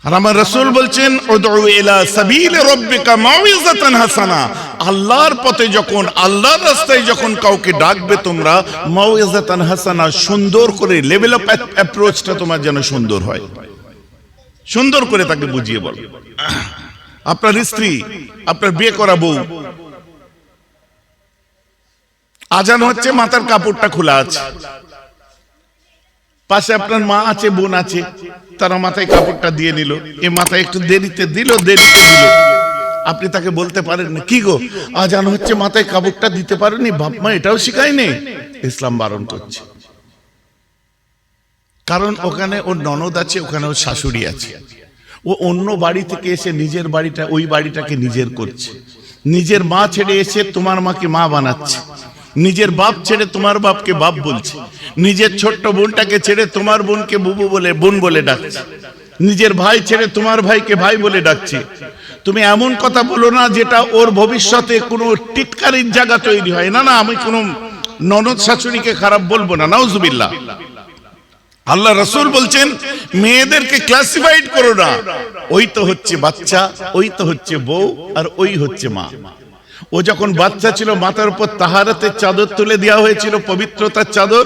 আর আমার রাসূল বলছেন উদউ ইলা সাবিলি রাব্বিকা মাউইযাতান হাসানা, আল্লাহর পথে যখন, আল্লাহর রাস্তায় যখন কাউকে ডাকবে তোমরা, মাউইযাতান হাসানা, সুন্দর করে, লেভেল অফ অ্যাপ্রোচটা তোমার যেন সুন্দর হয়, সুন্দর করে তাকে বুঝিয়ে বলো। আপনার স্ত্রী, আপনার বিয়ে করা বউ, আজান হচ্ছে, মাথার কাপড়টা খোলা আছে, পাশে আপনার মা আছে, বোন আছে, তারা মাথায় কাপড়টা দিয়ে নিল, এ মাথায় একটু দেরিতে দিল, আপনি তাকে বলতে পারেন না, কি গো আজান হচ্ছে মাথায় কাপড়টা দিতে পারেনি, বাপ মা এটাও শিখায়নি? ইসলাম বারণ করছে, কারণ ওখানে ওর ননদ আছে, ওখানে ওর শাশুড়ি আছে, ও অন্য বাড়ি থেকে এসে নিজের বাড়িটা, ওই বাড়িটাকে নিজের করছে, নিজের মা ছেড়ে এসে তোমার মাকে মা বানাচ্ছে, নিজের বাপ ছেড়ে তোমার বাপকে বাপ বলছে, নিজের ছোট্ট বোনটাকে ছেড়ে তোমার বোনকে বুবু বলে, বোন বলে ডাকছে, নিজের ভাই ছেড়ে তোমার ভাইকে ভাই বলে ডাকছে। তুমি এমন কথা বলো না যেটা ওর ভবিষ্যতে কোনো টিটকারির জায়গা তৈরি হয়। না না, আমি কোনো ননদ শাশুড়িকে খারাপ বলবো না, নাউজুবিল্লাহ। আল্লাহ রাসূল বলছেন মেয়েদেরকে ক্লাসিফাইড করো না, ওই তো হচ্ছে বাচ্চা, ওই তো হচ্ছে বউ, আর ওই হচ্ছে মা। ও যখন বাচ্চা ছিল মাথার উপর তাহারাতের চাদর তুলে দেওয়া হয়েছিল, পবিত্রতার চাদর।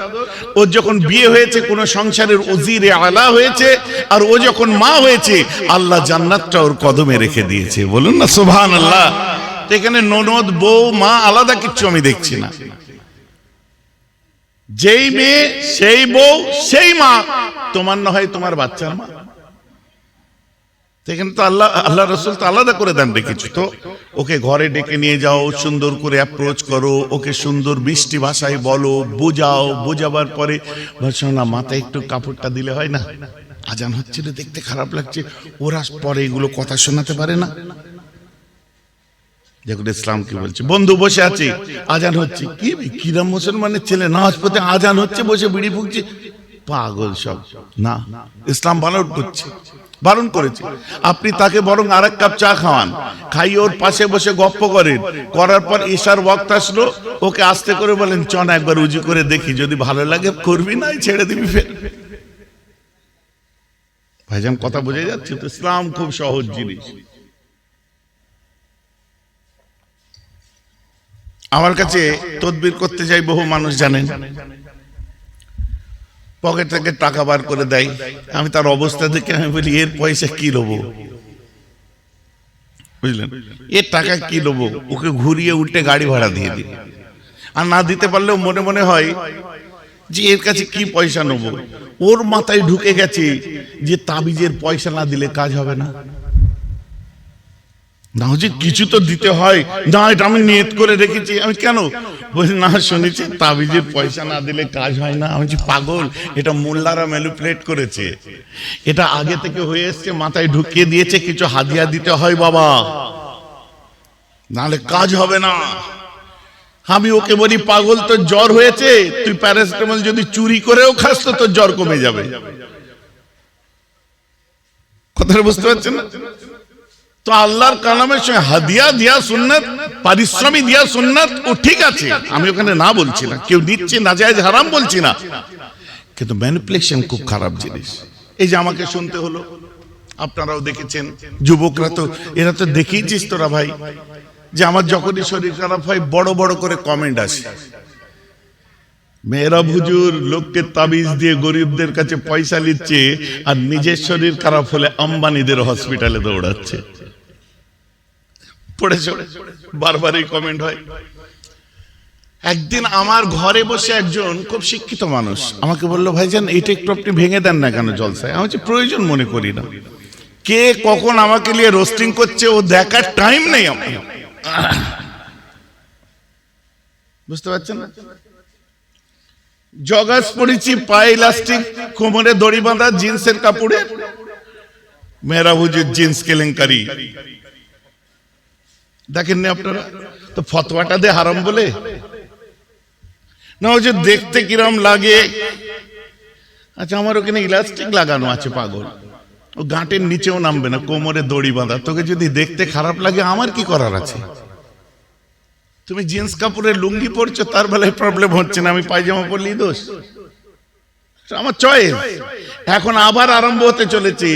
ও যখন বিয়ে হয়েছে কোন সংসারের ওজিরে আলা হয়েছে, আর ও যখন মা হয়েছে আল্লাহ জান্নাতটা ওর কদমে রেখে দিয়েছে। বলুন না সুবহানাল্লাহ। এখানে ননদ, বউ, মা আলাদা কিচ্ছু আমি দেখছি না। যেই মেয়ে সেই বউ সেই মা, তোমার না হয় তোমার বাচ্চার মা। এখানে তো আল্লাহ রাসূল তো আলাদা করে দেন রেখেছে। তো ওকে ঘরে ডেকে নিয়ে যাও, সুন্দর করে অ্যাপ্রোচ করো, ওকে সুন্দর মিষ্টি ভাষায় বলো, বোঝাও, বোঝাবার পরে বলছো না মাথায় একটু কাপড়টা দিলে হয় না, আজান হচ্ছিল দেখতে খারাপ লাগছে, ওরা পরে এগুলো কথা শোনাতে পারে না। দেখুন ইসলাম কি বলছে। বন্ধু বসে আছে, আজান হচ্ছে, কি কিরাম মুসলমানের ছেলে নামাজ পড়তে, আজান হচ্ছে বসে বিড়ি ফুঁকছে, পাগল সব। না, ইসলাম বারণ করেছে। আপনি তাকে বরং আরেক কাপ চা খাওয়ান, খাইয়ে ওর পাশে বসে গপ্প করেন, করার পর ঈশার ওয়াক্ত আসলো, ওকে আস্তে করে বলেন চল না একবার উজু করে দেখি, যদি ভালো লাগে করবি, না ছেড়ে দিবি ফের। ভাইজান কথা বোঝা যাচ্ছে তো? ইসলাম খুব সহজ জিনিস। আমার কাছে তদবির করতে যাই বহু মানুষ, জানেন, পকেট থেকে টাকা বার করে দেয়, আমি তার অবস্থা দেখে আমি বলি এর পয়সা কি নেবো, বুঝলেন, এর টাকা কি নেবো, ওকে ঘুরিয়ে উল্টে গাড়ি ভাড়া দিয়ে দিই। আর না দিতে পারলেও মনে মনে হয় যে এর কাছে কি পয়সা নেবো। ওর মাথায় ঢুকে গেছে যে তাবিজের পয়সা না দিলে কাজ হবে না, না যে কিছু তো দিতে হয়, না এটা আমি নিয়ত করে রেখেছি। আমি কেন বলি, না শুনেছি তাবিজের পয়সা না দিলে কাজ হয় না। আমি পাগল, এটা মোল্লারা ম্যানিপুলেট করেছে, এটা আগে থেকে হয়ে এসছে, মাথায় ঢুকিয়ে দিয়েছে কিছু হাদিয়া দিতে হয় বাবা, নাহলে কাজ হবে না। আমি ওকে বলি পাগল, তোর জ্বর হয়েছে, তুই প্যারাসিটামল যদি চুরি করেও খাস তো তোর জ্বর কমে যাবে। কথাটা বুঝতে পারছেন না? তো আল্লাহর কালামের সঙ্গে হাদিয়া দিয়া সুন্নাত, পারিশ্রমিক দিয়া সুন্নাত, ও ঠিক আছে, আমি ওখানে না বলছি না, কেউ দিচ্ছে না জায়েজ হারাম বলছি না, কিন্তু ম্যানিপুলেশন খুব খারাপ জিনিস। এই যে আমাকে শুনতে হলো, আপনারাও দেখেছেন, যুবকরা তো এরা তো দেখেইছিস তোরা ভাই, যে আমার যখনই শরীর খারাপ হয় বড় বড় করে কমেন্ট আসে, মেয়েরা হুজুর লোককে তাবিজ দিয়ে গরিবদের কাছে পয়সা নিচ্ছে, আর নিজের শরীর খারাপ হলে আম্বানিদের হসপিটালে দৌড়াচ্ছে। পড়েছো? বারবার এই কমেন্ট হয়। একদিন আমার ঘরে বসে একজন খুব শিক্ষিত মানুষ আমাকে বললো, ভাইজান এইটা একটু আপনি ভেঙে দেন না কেন জলসায়। আমি প্রয়োজন মনে করি না, কে কখন আমাকে নিয়ে রোস্টিং করছে ও দেখার টাইম নেই আমার। বুঝতে পারছেন না? জগাস পড়েছি, পায়ে ইলাস্টিক, কোমরে দড়ি বাঁধা, জিন্সের কাপড়ে, মেয়েরা হুজুর জিন্স কেলেঙ্কারি দেখেননি আপনারা? তো ফতোয়াটা দিয়ে হারাম বলে না, ও যে দেখতে কিরম লাগে। আচ্ছা, আমার ওখানে ইলাস্টিক লাগানো আছে, পাগল, ও গাঁটের নিচেও নামবে না, কোমরে দড়ি বাঁধা, তোকে যদি দেখতে খারাপ লাগে আমার কি করার আছে? তুমি জিন্স কাপড়ের লুঙ্গি পরছো, তার বেলায় প্রবলেম হচ্ছে না, আমি পায়জামা পরলেই দোষ, আমার চয়েস। এখন আবার আরম্ভ হতে চলেছে,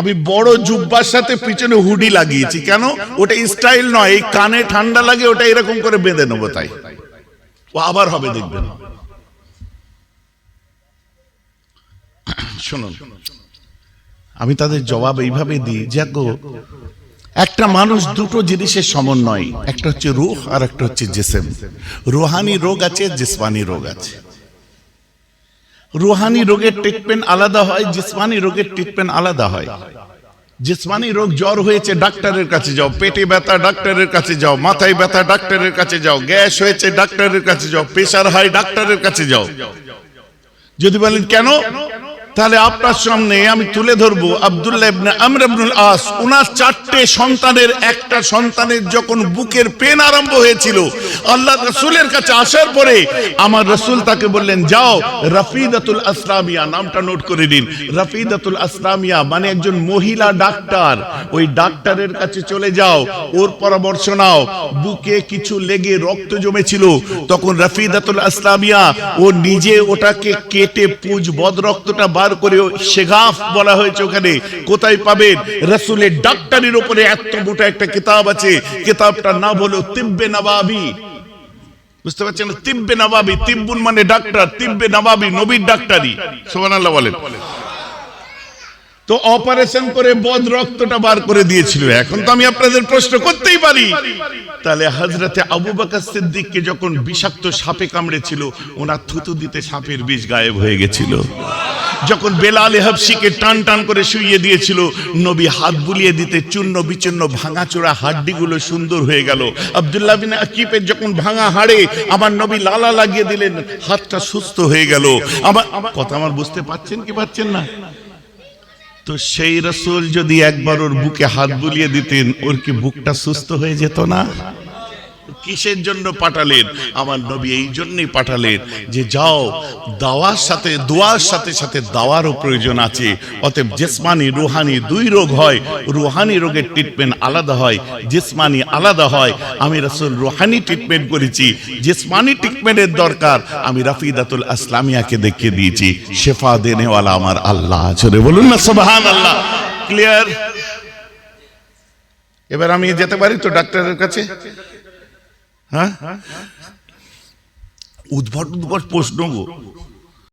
আমি বড় জুব্বার সাথে পিছনে হুডি লাগিয়েছি, কেন? ওটা স্টাইল নয়, এই কানে ঠান্ডা লাগে, ওটা এরকম করে বেঁধে নেবো, তাই ও আবার হবে, দেখবেন। শুনুন, আমি তাদের জবাব এইভাবে দিই, দেখো একটা মানুষ দুটো জিনিসের সমন্বয়, একটা হচ্ছে রূহ আর একটা হচ্ছে জিসম। রুহানি রোগ আছে, জিসমানি রোগ আছে। রুহানি রোগের ট্রিটমেন্ট আলাদা হয়, জিসমানি রোগের ট্রিটমেন্ট আলাদা হয়। জিসমানি রোগ, জ্বর হয়েছে ডাক্তারের কাছে যাও, পেটে ব্যথা ডাক্তারের কাছে যাও, মাথায় ব্যথা ডাক্তারের কাছে যাও, গ্যাস হয়েছে ডাক্তারের কাছে যাও, প্রেসার হাই ডাক্তারের কাছে যাও। যদি বলেন কেন, তাহলে আপনার সামনে আমি তুলে ধরবো আব্দুল্লাহ ইবনে আমর ইবনুল আস, উনার 4টে সন্তানের একটা সন্তানের যখন বুকের পেন আরম্ভ হয়েছিল, আল্লাহ রাসূলের কাছে আসার পরে আমার রাসূল তাকে বললেন, যাও রাফিদাতুল আসলামিয়া, নামটা নোট করে দিন। রাফিদাতুল আসলামিয়া মানে একজন মহিলা ডাক্তার, ওই ডাক্তারের কাছে চলে যাও, ওর পরামর্শ নাও। বুকে কিছু লেগে রক্ত জমেছিল, তখন রাফিদাতুল আসলামিয়া ও নিজে ওটাকে কেটে পুঁজ বদ রক্তটা বার করে, শেগাফ বলা হয়েছে ওখানে। কোথায় পাবেন? রাসূলের ডাক্তারের উপরে এত মোটা একটা কিতাব আছে, কিতাবটার নাম হলো তিব্বে নবাবী। বুঝতে পারছেন? তিব্বে নবাবী, তিব্বুন মানে ডাক্তার, তিব্বে নবাবী নবীর ডাক্তারি। সুবহানাল্লাহ বলেন। তো অপারেশন করে বদ রক্তটা বার করে দিয়েছিল। এখন তো আমি আপনাদের প্রশ্ন করতেই পারি, তাহলে হযরতে আবু বকর সিদ্দিককে যখন বিষাক্ত সাপে কামড়েছিল, ওনার থুতু দিতে সাপের বিষ গায়েব হয়ে গেছিল। যখন বেলাল হাবশিকে টান টান করে শুইয়ে দিয়েছিল, নবী হাত বুলিয়ে দিতে চূর্ণ বিচূর্ণ ভাঙাচোরা হাড্ডিগুলো সুন্দর হয়ে গেল। আব্দুল্লাহ বিন আকিফের যখন ভাঙা হাড়ে আমার নবী লালা লাগিয়ে দিলেন, হাতটা সুস্থ হয়ে গেল। আমার কথা আমার বুঝতে পাচ্ছেন কি পাচ্ছেন না? তো সেই রাসূল যদি একবার ওর বুকে হাত বুলিয়ে দিতেন, ওর কি বুকটা সুস্থ হয়ে যেত না? কিসের জন্য পাঠালেন? আমার নবী এই জন্যই পাঠালেন যে যাও, দাওয়ার সাথে দোয়ার সাথে সাথে দাওয়ারও প্রয়োজন আছে। অতএব জিসমানি রুহানি দুই রোগ হয়, রুহানি রোগের ট্রিটমেন্ট আলাদা হয়, জিসমানি আলাদা হয়। আমি রাসূল রুহানি ট্রিটমেন্ট করেছি, জিসমানি ট্রিটমেন্টের দরকার আমি রাফিদাতুল আসলামিয়াকে দেখিয়ে দিয়েছি। শেফা দেনেওয়ালা আমার আল্লাহ। জোরে বলুন না সুবহানাল্লাহ। ক্লিয়ার? এবার আমি যেতে পারি তো ডাক্তারের কাছে? হ্যাঁ, উদ্ভট উদ্ভট প্রশ্ন গো।